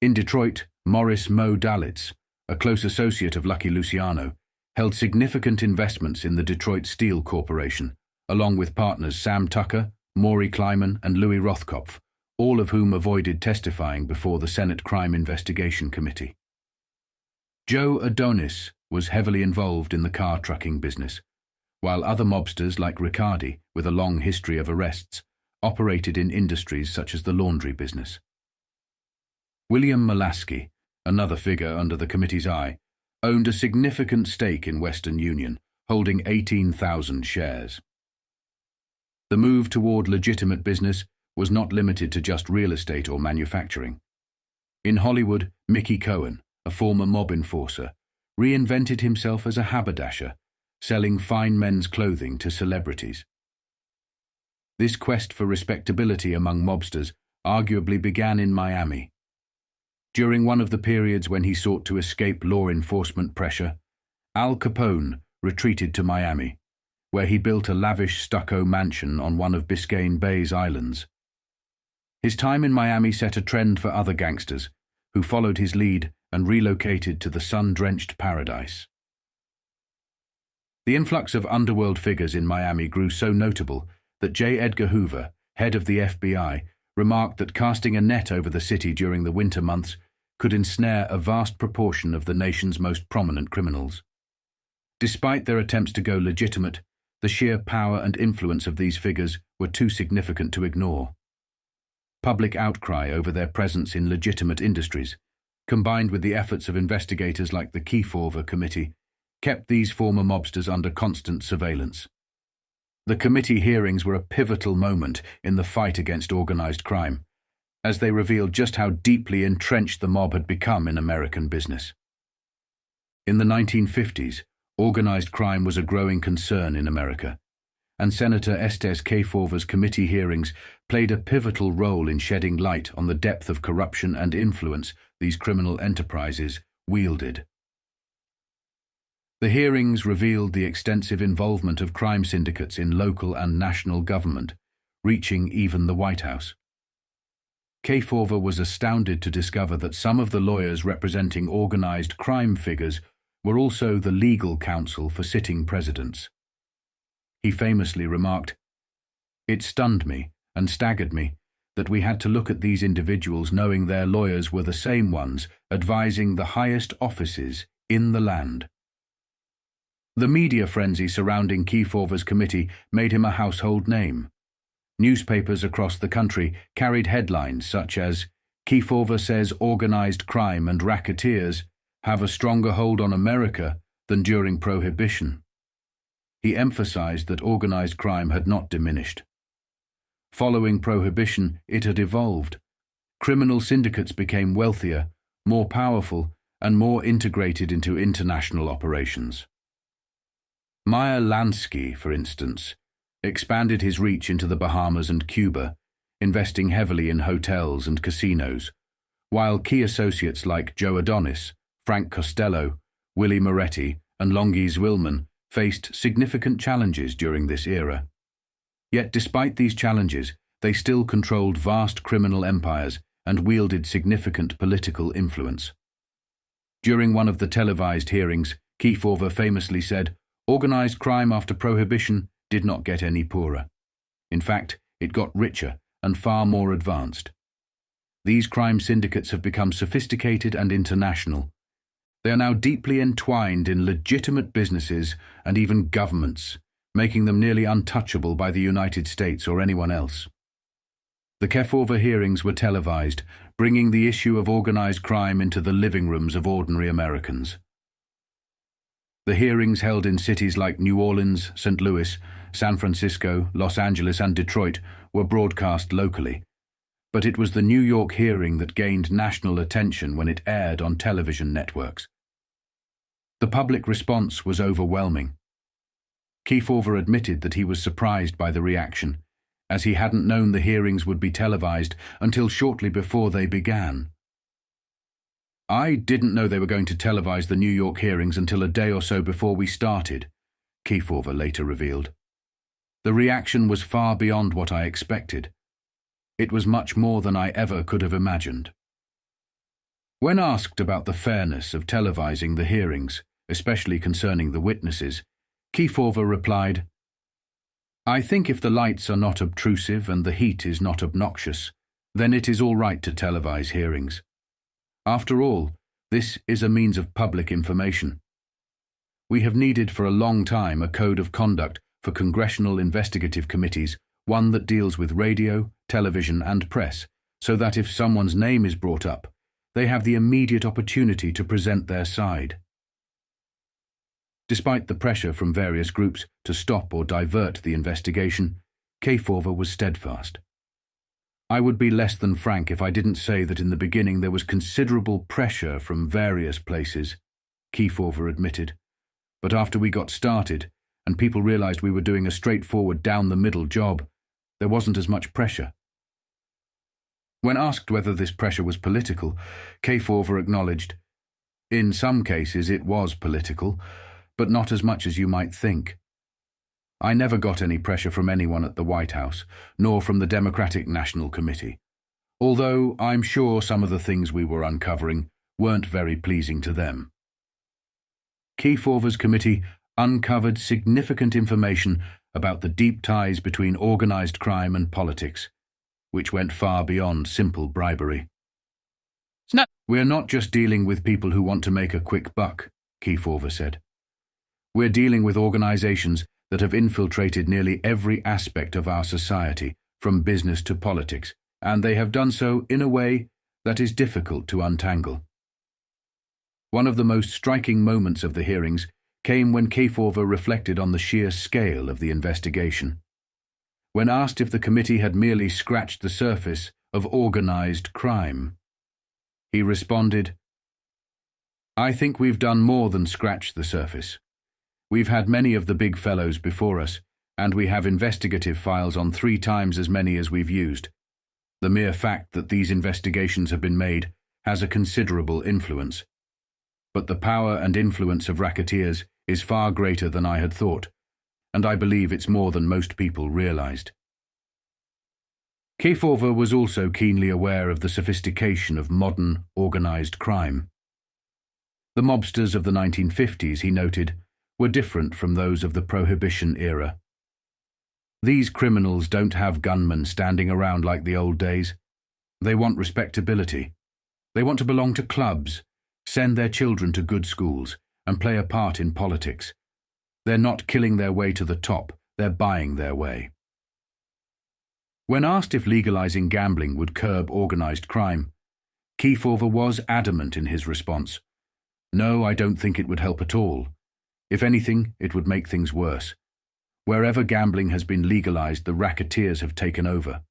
In Detroit, Morris Mo Dalitz, a close associate of Lucky Luciano, held significant investments in the Detroit Steel Corporation, along with partners Sam Tucker, Maury Kleiman, and Louis Rothkopf, all of whom avoided testifying before the Senate Crime Investigation Committee. Joe Adonis was heavily involved in the car trucking business, while other mobsters like Riccardi, with a long history of arrests, operated in industries such as the laundry business. William Molasky, another figure under the committee's eye, owned a significant stake in Western Union, holding 18,000 shares. The move toward legitimate business was not limited to just real estate or manufacturing. In Hollywood, Mickey Cohen, a former mob enforcer, reinvented himself as a haberdasher, selling fine men's clothing to celebrities. This quest for respectability among mobsters arguably began in Miami. During one of the periods when he sought to escape law enforcement pressure, Al Capone retreated to Miami, where he built a lavish stucco mansion on one of Biscayne Bay's islands. His time in Miami set a trend for other gangsters, who followed his lead and relocated to the sun-drenched paradise. The influx of underworld figures in Miami grew so notable that J. Edgar Hoover, head of the FBI, remarked that casting a net over the city during the winter months could ensnare a vast proportion of the nation's most prominent criminals. Despite their attempts to go legitimate, the sheer power and influence of these figures were too significant to ignore. Public outcry over their presence in legitimate industries, combined with the efforts of investigators like the Kefauver Committee, kept these former mobsters under constant surveillance. The committee hearings were a pivotal moment in the fight against organized crime, as they revealed just how deeply entrenched the mob had become in American business. In the 1950s, organized crime was a growing concern in America, and Senator Estes Kefauver's committee hearings played a pivotal role in shedding light on the depth of corruption and influence these criminal enterprises wielded. The hearings revealed the extensive involvement of crime syndicates in local and national government, reaching even the White House. Kefauver was astounded to discover that some of the lawyers representing organized crime figures were also the legal counsel for sitting presidents. He famously remarked, "It stunned me and staggered me that we had to look at these individuals knowing their lawyers were the same ones advising the highest offices in the land." The media frenzy surrounding Kefauver's committee made him a household name. Newspapers across the country carried headlines such as, "Kefauver says organized crime and racketeers have a stronger hold on America than during Prohibition." He emphasized that organized crime had not diminished. Following Prohibition, it had evolved. Criminal syndicates became wealthier, more powerful, and more integrated into international operations. Meyer Lansky, for instance, expanded his reach into the Bahamas and Cuba, investing heavily in hotels and casinos, while key associates like Joe Adonis, Frank Costello, Willie Moretti, and Longy Zwillman faced significant challenges during this era. Yet despite these challenges, they still controlled vast criminal empires and wielded significant political influence. During one of the televised hearings, Kefauver famously said, "Organized crime after Prohibition did not get any poorer. In fact, it got richer and far more advanced. These crime syndicates have become sophisticated and international. They are now deeply entwined in legitimate businesses and even governments, making them nearly untouchable by the United States or anyone else." The Kefauver hearings were televised, bringing the issue of organized crime into the living rooms of ordinary Americans. The hearings held in cities like New Orleans, St. Louis, San Francisco, Los Angeles, and Detroit were broadcast locally, but it was the New York hearing that gained national attention when it aired on television networks. The public response was overwhelming. Kefauver admitted that he was surprised by the reaction, as he hadn't known the hearings would be televised until shortly before they began. "I didn't know they were going to televise the New York hearings until a day or so before we started," Kefauver later revealed. "The reaction was far beyond what I expected. It was much more than I ever could have imagined." When asked about the fairness of televising the hearings, especially concerning the witnesses, Kefauver replied, "I think if the lights are not obtrusive and the heat is not obnoxious, then it is all right to televise hearings. After all, this is a means of public information. We have needed for a long time a code of conduct for congressional investigative committees, one that deals with radio, television, and press, so that if someone's name is brought up, they have the immediate opportunity to present their side." Despite the pressure from various groups to stop or divert the investigation, Kefauver was steadfast. "I would be less than frank if I didn't say that in the beginning there was considerable pressure from various places," Kefauver admitted. "But after we got started, and people realized we were doing a straightforward down-the-middle job, there wasn't as much pressure." When asked whether this pressure was political, Kefauver acknowledged, "In some cases it was political, but not as much as you might think. I never got any pressure from anyone at the White House, nor from the Democratic National Committee, although I'm sure some of the things we were uncovering weren't very pleasing to them." Kefauver's committee uncovered significant information about the deep ties between organized crime and politics, which went far beyond simple bribery. "We're not just dealing with people who want to make a quick buck," Kefauver said. "We're dealing with organizations that have infiltrated nearly every aspect of our society, from business to politics, and they have done so in a way that is difficult to untangle." One of the most striking moments of the hearings came when Kefauver reflected on the sheer scale of the investigation. When asked if the committee had merely scratched the surface of organized crime, he responded, "I think we've done more than scratch the surface. We've had many of the big fellows before us, and we have investigative files on 3 times as many as we've used. The mere fact that these investigations have been made has a considerable influence. But the power and influence of racketeers is far greater than I had thought, and I believe it's more than most people realized." Kefauver was also keenly aware of the sophistication of modern, organized crime. The mobsters of the 1950s, he noted, were different from those of the Prohibition era. These criminals don't have gunmen standing around like the old days. They want respectability. They want to belong to clubs, send their children to good schools, and play a part in politics. They're not killing their way to the top, they're buying their way. When asked if legalizing gambling would curb organized crime, Kefauver was adamant in his response. "No, I don't think it would help at all. If anything, it would make things worse. Wherever gambling has been legalized, the racketeers have taken over.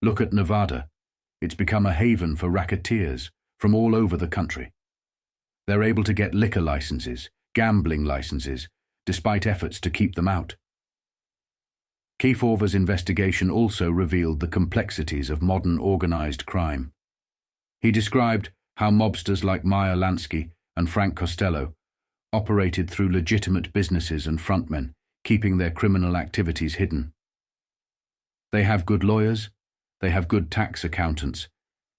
Look at Nevada. It's become a haven for racketeers from all over the country. They're able to get liquor licenses, gambling licenses, despite efforts to keep them out." Kefauver's investigation also revealed the complexities of modern organized crime. He described how mobsters like Meyer Lansky and Frank Costello operated through legitimate businesses and frontmen, keeping their criminal activities hidden. "They have good lawyers, they have good tax accountants,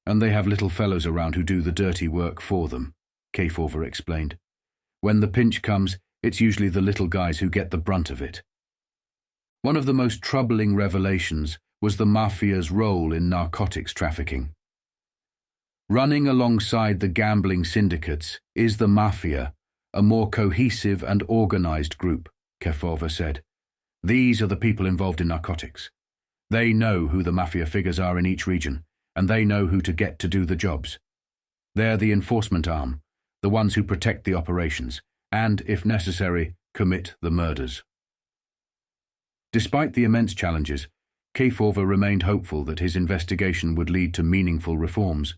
and they have little fellows around who do the dirty work for them," Kefauver explained. "When the pinch comes, it's usually the little guys who get the brunt of it." One of the most troubling revelations was the Mafia's role in narcotics trafficking. "Running alongside the gambling syndicates is the Mafia, a more cohesive and organized group," Kefauver said. "These are the people involved in narcotics. They know who the Mafia figures are in each region, and they know who to get to do the jobs. They're the enforcement arm, the ones who protect the operations, and, if necessary, commit the murders." Despite the immense challenges, Kefauver remained hopeful that his investigation would lead to meaningful reforms.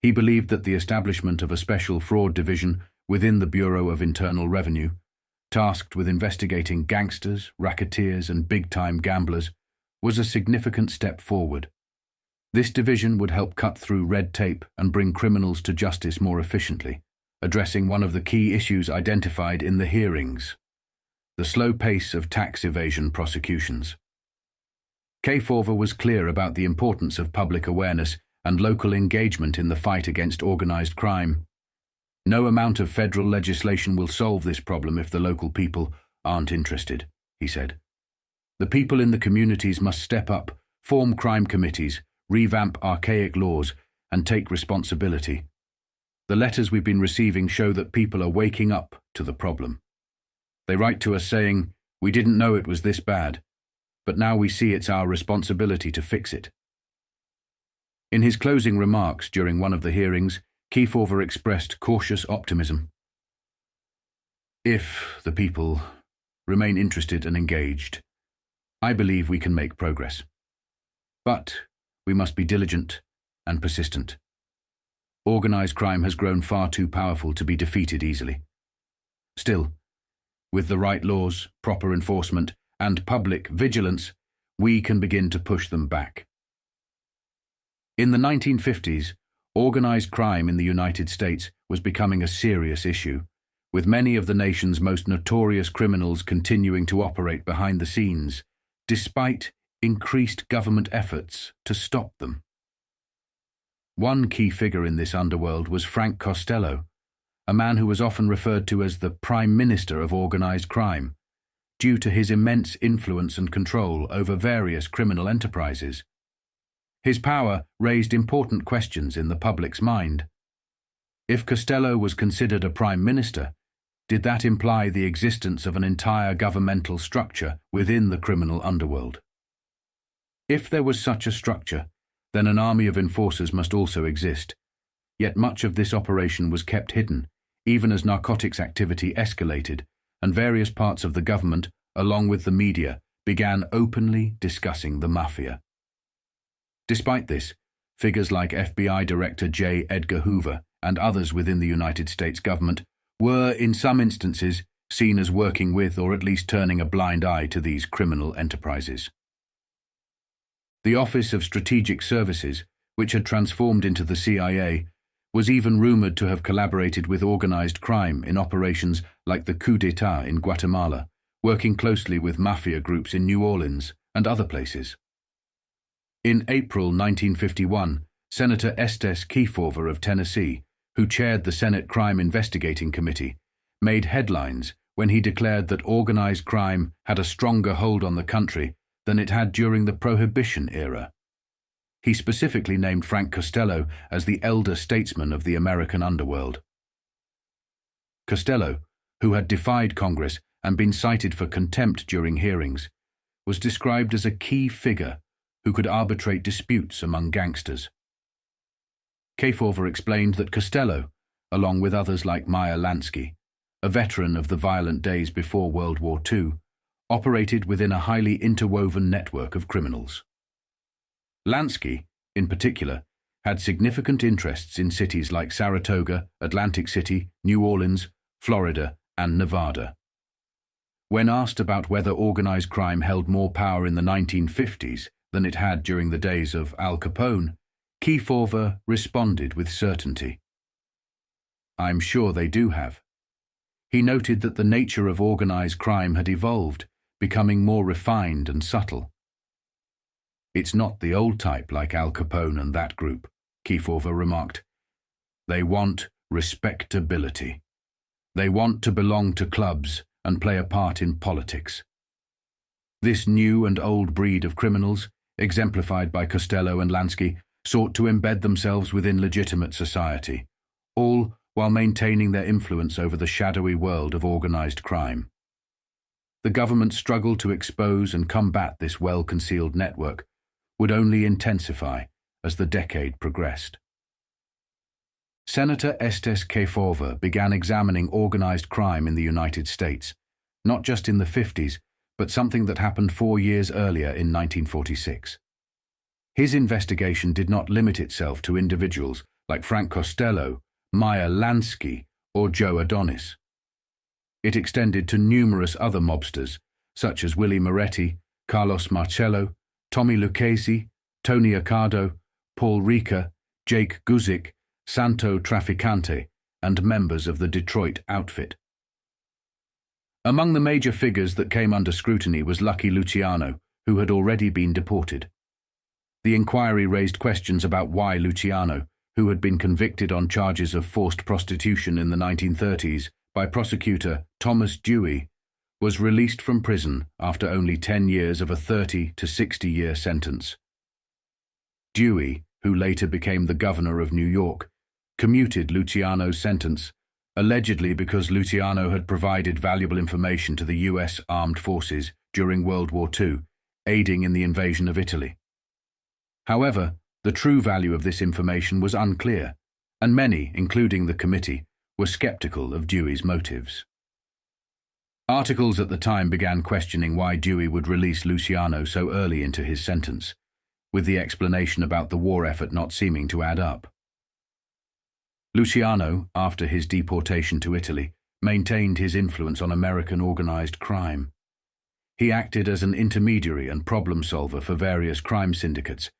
He believed that the establishment of a special fraud division within the Bureau of Internal Revenue, tasked with investigating gangsters, racketeers, and big-time gamblers, was a significant step forward. This division would help cut through red tape and bring criminals to justice more efficiently, addressing one of the key issues identified in the hearings: the slow pace of tax evasion prosecutions. Kefauver was clear about the importance of public awareness and local engagement in the fight against organized crime. "No amount of federal legislation will solve this problem if the local people aren't interested," he said. "The people in the communities must step up, form crime committees, revamp archaic laws, and take responsibility. The letters we've been receiving show that people are waking up to the problem. They write to us saying, 'We didn't know it was this bad, but now we see it's our responsibility to fix it.'" In his closing remarks during one of the hearings, Kefauver expressed cautious optimism. "If the people remain interested and engaged, I believe we can make progress. But we must be diligent and persistent. Organized crime has grown far too powerful to be defeated easily. Still, with the right laws, proper enforcement, and public vigilance, we can begin to push them back." In the 1950s, organized crime in the United States was becoming a serious issue, with many of the nation's most notorious criminals continuing to operate behind the scenes, despite increased government efforts to stop them. One key figure in this underworld was Frank Costello, a man who was often referred to as the Prime Minister of organized crime, due to his immense influence and control over various criminal enterprises. His power raised important questions in the public's mind. If Costello was considered a prime minister, did that imply the existence of an entire governmental structure within the criminal underworld? If there was such a structure, then an army of enforcers must also exist. Yet much of this operation was kept hidden, even as narcotics activity escalated, and various parts of the government, along with the media, began openly discussing the Mafia. Despite this, figures like FBI Director J. Edgar Hoover and others within the United States government were, in some instances, seen as working with or at least turning a blind eye to these criminal enterprises. The Office of Strategic Services, which had transformed into the CIA, was even rumored to have collaborated with organized crime in operations like the coup d'etat in Guatemala, working closely with mafia groups in New Orleans and other places. In April 1951, Senator Estes Kefauver of Tennessee, who chaired the Senate Crime Investigating Committee, made headlines when he declared that organized crime had a stronger hold on the country than it had during the Prohibition era. He specifically named Frank Costello as the elder statesman of the American underworld. Costello, who had defied Congress and been cited for contempt during hearings, was described as a key figure who could arbitrate disputes among gangsters. Kefauver explained that Costello, along with others like Meyer Lansky, a veteran of the violent days before World War II, operated within a highly interwoven network of criminals. Lansky, in particular, had significant interests in cities like Saratoga, Atlantic City, New Orleans, Florida, and Nevada. When asked about whether organized crime held more power in the 1950s than it had during the days of Al Capone, Kefauver responded with certainty. "I'm sure they do have." He noted that the nature of organized crime had evolved, becoming more refined and subtle. "It's not the old type like Al Capone and that group," Kefauver remarked. "They want respectability. They want to belong to clubs and play a part in politics." This new and old breed of criminals, exemplified by Costello and Lansky, sought to embed themselves within legitimate society, all while maintaining their influence over the shadowy world of organized crime. The government's struggle to expose and combat this well-concealed network would only intensify as the decade progressed. Senator Estes Kefauver began examining organized crime in the United States, not just in the 50s, but something that happened 4 years earlier in 1946. His investigation did not limit itself to individuals like Frank Costello, Meyer Lansky, or Joe Adonis. It extended to numerous other mobsters, such as Willie Moretti, Carlos Marcello, Tommy Lucchese, Tony Accardo, Paul Ricca, Jake Guzik, Santo Trafficante, and members of the Detroit outfit. Among the major figures that came under scrutiny was Lucky Luciano, who had already been deported. The inquiry raised questions about why Luciano, who had been convicted on charges of forced prostitution in the 1930s by prosecutor Thomas Dewey, was released from prison after only 10 years of a 30 to 60-year sentence. Dewey, who later became the governor of New York, commuted Luciano's sentence, allegedly because Luciano had provided valuable information to the U.S. Armed Forces during World War II, aiding in the invasion of Italy. However, the true value of this information was unclear, and many, including the committee, were skeptical of Dewey's motives. Articles at the time began questioning why Dewey would release Luciano so early into his sentence, with the explanation about the war effort not seeming to add up. Luciano, after his deportation to Italy, maintained his influence on American organized crime. He acted as an intermediary and problem solver for various crime syndicates,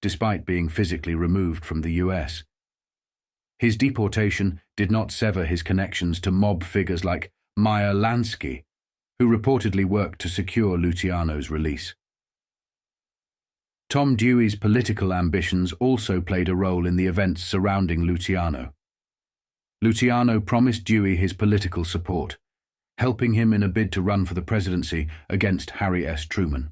despite being physically removed from the U.S. His deportation did not sever his connections to mob figures like Meyer Lansky, who reportedly worked to secure Luciano's release. Tom Dewey's political ambitions also played a role in the events surrounding Luciano. Luciano promised Dewey his political support, helping him in a bid to run for the presidency against Harry S. Truman.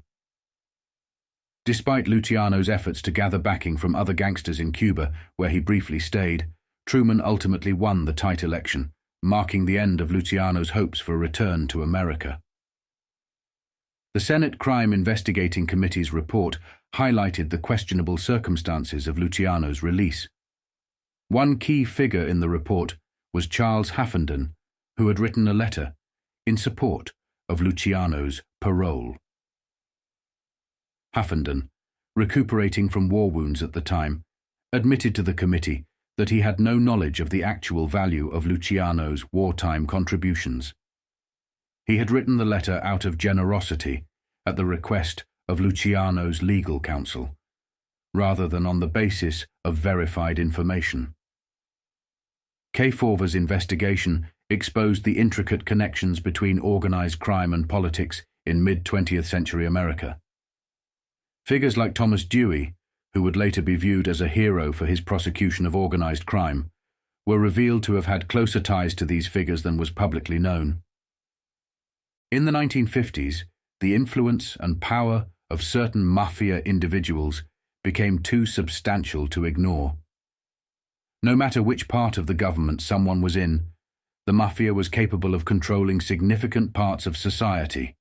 Despite Luciano's efforts to gather backing from other gangsters in Cuba, where he briefly stayed, Truman ultimately won the tight election, marking the end of Luciano's hopes for a return to America. The Senate Crime Investigating Committee's report highlighted the questionable circumstances of Luciano's release. One key figure in the report was Charles Haffenden, who had written a letter in support of Luciano's parole. Haffenden, recuperating from war wounds at the time, admitted to the committee that he had no knowledge of the actual value of Luciano's wartime contributions. He had written the letter out of generosity at the request of Luciano's legal counsel, rather than on the basis of verified information. Kefauver's investigation exposed the intricate connections between organized crime and politics in mid-20th century America. Figures like Thomas Dewey, who would later be viewed as a hero for his prosecution of organized crime, were revealed to have had closer ties to these figures than was publicly known. In the 1950s, the influence and power of certain mafia individuals became too substantial to ignore. No matter which part of the government someone was in, the mafia was capable of controlling significant parts of society,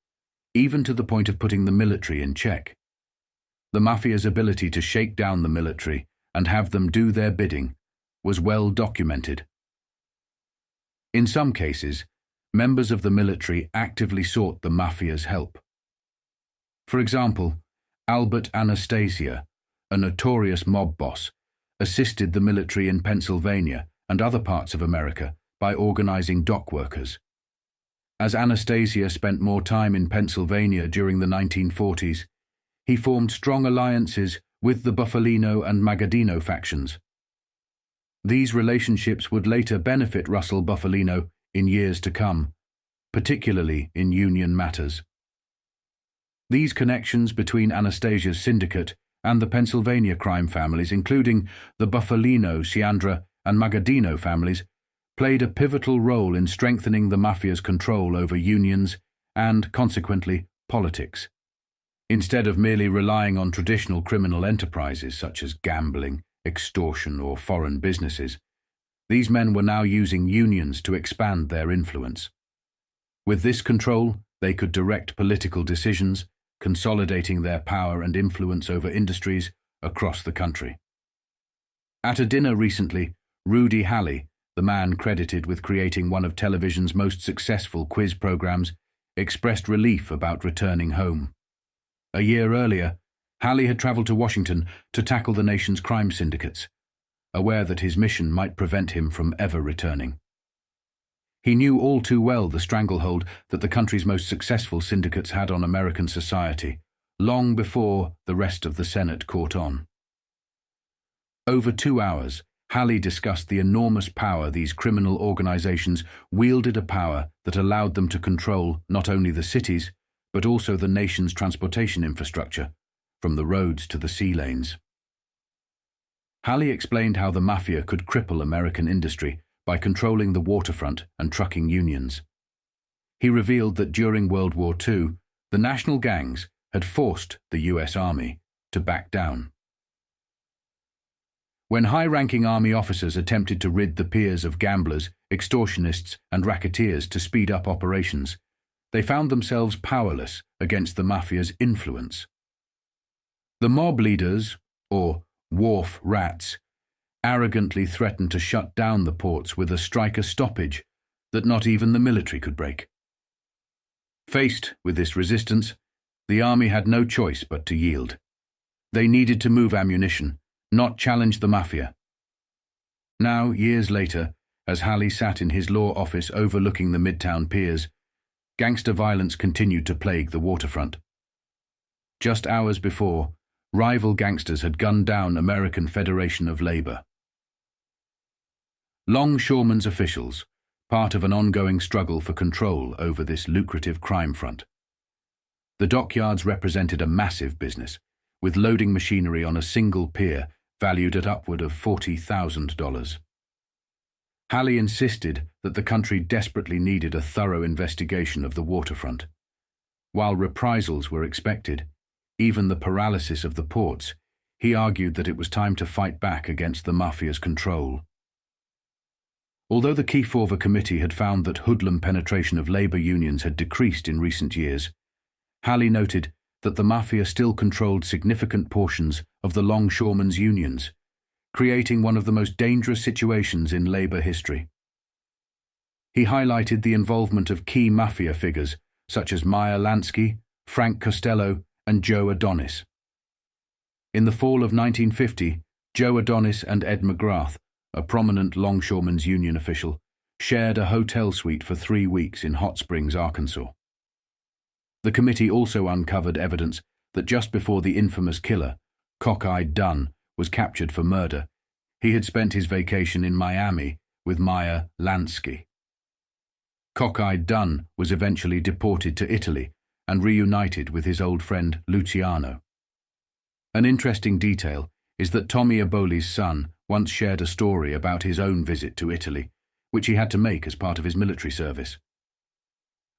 even to the point of putting the military in check. The mafia's ability to shake down the military and have them do their bidding was well documented. In some cases, members of the military actively sought the mafia's help. For example, Albert Anastasia, a notorious mob boss, assisted the military in Pennsylvania and other parts of America by organizing dock workers. As Anastasia spent more time in Pennsylvania during the 1940s, he formed strong alliances with the Bufalino and Magadino factions. These relationships would later benefit Russell Bufalino in years to come, particularly in union matters. These connections between Anastasia's syndicate and the Pennsylvania crime families, including the Bufalino, Ciandra, and Magadino families, played a pivotal role in strengthening the mafia's control over unions and, consequently, politics. Instead of merely relying on traditional criminal enterprises such as gambling, extortion, or foreign businesses, these men were now using unions to expand their influence. With this control, they could direct political decisions, consolidating their power and influence over industries across the country. At a dinner recently, Rudy Halley, the man credited with creating one of television's most successful quiz programs, expressed relief about returning home. A year earlier, Halley had traveled to Washington to tackle the nation's crime syndicates, aware that his mission might prevent him from ever returning. He knew all too well the stranglehold that the country's most successful syndicates had on American society, long before the rest of the Senate caught on. Over 2 hours, Halley discussed the enormous power these criminal organizations wielded, a power that allowed them to control not only the cities, but also the nation's transportation infrastructure, from the roads to the sea lanes. Halley explained how the mafia could cripple American industry by controlling the waterfront and trucking unions. He revealed that during World War II, the national gangs had forced the U.S. Army to back down. When high-ranking Army officers attempted to rid the piers of gamblers, extortionists, and racketeers to speed up operations, they found themselves powerless against the mafia's influence. The mob leaders, or wharf rats, arrogantly threatened to shut down the ports with a striker stoppage that not even the military could break. Faced with this resistance, the army had no choice but to yield. They needed to move ammunition, not challenge the mafia. Now, years later, as Halley sat in his law office overlooking the Midtown piers, gangster violence continued to plague the waterfront. Just hours before, rival gangsters had gunned down American Federation of Labor. Longshoremen's officials, part of an ongoing struggle for control over this lucrative crime front. The dockyards represented a massive business, with loading machinery on a single pier valued at upward of $40,000. Halley insisted that the country desperately needed a thorough investigation of the waterfront. While reprisals were expected, even the paralysis of the ports, he argued that it was time to fight back against the Mafia's control. Although the Kefauver Committee had found that hoodlum penetration of labor unions had decreased in recent years, Halley noted that the Mafia still controlled significant portions of the longshoremen's unions, creating one of the most dangerous situations in labor history. He highlighted the involvement of key Mafia figures such as Meyer Lansky, Frank Costello, and Joe Adonis. In the fall of 1950, Joe Adonis and Ed McGrath, a prominent longshoremen's union official, shared a hotel suite for 3 weeks in Hot Springs, Arkansas. The committee also uncovered evidence that just before the infamous killer, Cockeyed Dunn, was captured for murder, he had spent his vacation in Miami with Meyer Lansky. Cockeyed Dunn was eventually deported to Italy and reunited with his old friend Luciano. An interesting detail is that Tommy Eboli's son once shared a story about his own visit to Italy, which he had to make as part of his military service.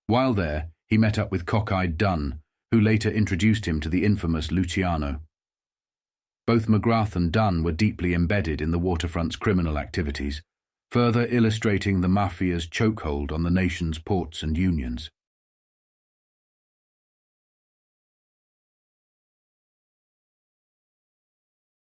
While there, he met up with Cockeyed Dunn, who later introduced him to the infamous Luciano. Both McGrath and Dunn were deeply embedded in the waterfront's criminal activities, further illustrating the Mafia's chokehold on the nation's ports and unions.